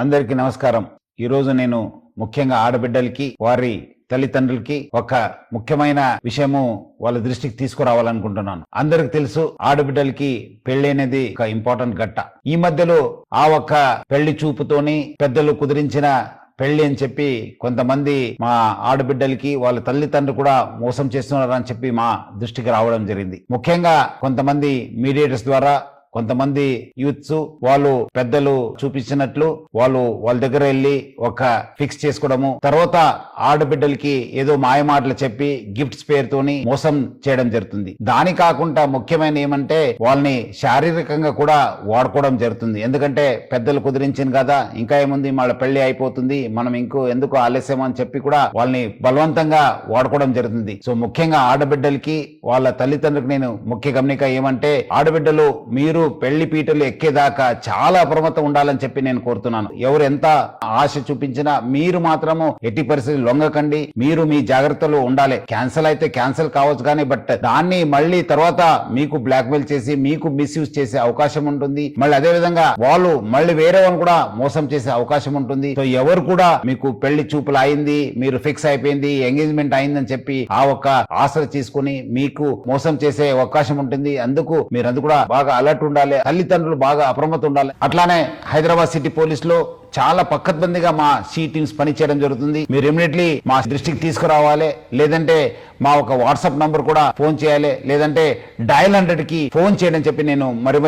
అందరికీ నమస్కారం. ఈరోజు నేను ముఖ్యంగా ఆడబిడ్డలకి వారి తల్లిదండ్రులకి ఒక ముఖ్యమైన విషయము వాళ్ళ దృష్టికి తీసుకురావాలనుకుంటున్నాను. అందరికి తెలుసు, ఆడబిడ్డలకి పెళ్లి అనేది ఒక ఇంపార్టెంట్ ఘట్ట. ఈ మధ్యలో ఆ ఒక్క పెళ్లి చూపుతోని పెద్దలు కుదిరించిన పెళ్లి అని చెప్పి కొంతమంది మా ఆడబిడ్డలకి వాళ్ళ తల్లిదండ్రులు కూడా మోసం చేస్తున్నారని చెప్పి మా దృష్టికి రావడం జరిగింది. ముఖ్యంగా కొంతమంది మీడియేటర్స్ ద్వారా కొంతమంది యూత్స్ వాళ్ళు పెద్దలు చూపించినట్లు వాళ్ళ దగ్గర వెళ్ళి ఒక ఫిక్స్ చేసుకోవడము, తర్వాత ఆడబిడ్డలకి ఏదో మాయమాటలు చెప్పి గిఫ్ట్స్ పేరుతోని మోసం చేయడం జరుగుతుంది. దాని కాకుండా ముఖ్యమైన ఏమంటే వాళ్ళని శారీరకంగా కూడా వాడుకోవడం జరుగుతుంది. ఎందుకంటే పెద్దలు కుదిరించింది కదా, ఇంకా ఏముంది, వాళ్ళ పెళ్లి అయిపోతుంది, మనం ఎందుకు ఆలస్యం అని చెప్పి కూడా వాళ్ళని బలవంతంగా వాడుకోవడం జరుగుతుంది. సో ముఖ్యంగా ఆడబిడ్డలకి వాళ్ళ తల్లిదండ్రులకు నేను ముఖ్య గమనిక ఏమంటే, ఆడబిడ్డలు మీరు పెళ్లి పీటలు ఎక్కేదాకా చాలా అప్రమత్తం ఉండాలని చెప్పి నేను కోరుతున్నాను. ఎవరు ఎంత ఆశ చూపించినా మీరు మాత్రము ఎట్టి పరిస్థితి లొంగకండి. మీరు మీ జాగ్రత్తలో ఉండాలి. క్యాన్సిల్ అయితే క్యాన్సిల్ కావచ్చు కానీ బట్ దాన్ని మళ్ళీ తర్వాత మీకు బ్లాక్మెయిల్ చేసి మీకు మిస్యూజ్ చేసే అవకాశం ఉంటుంది. మళ్ళీ అదే విధంగా వాళ్ళు మళ్ళీ వేరే వాళ్ళని కూడా మోసం చేసే అవకాశం ఉంటుంది. సో ఎవరు కూడా మీకు పెళ్లి చూపులు అయింది, మీరు ఫిక్స్ అయిపోయింది, ఎంగేజ్మెంట్ అయిందని చెప్పి ఆ ఒక్క ఆశ తీసుకుని మీకు మోసం చేసే అవకాశం ఉంటుంది. అందుకు మీరందరూ కూడా బాగా అలర్ట్ ఉండాలి, తల్లిదండ్రులు బాగా అప్రమత్తం ఉండాలి. అట్లానే హైదరాబాద్ సిటీ పోలీసులో చాలా పక్కద్బందిగా మా సి టీమ్స్ పనిచేయడం జరుగుతుంది. మీరు ఇమీడియట్లీ మా దృష్టికి తీసుకురావాలి, లేదంటే మా ఒక వాట్సాప్ నంబర్ కూడా ఫోన్ చేయాలి, లేదంటే డయల్ 100కి ఫోన్ చేయడం చెప్పి నేను మరి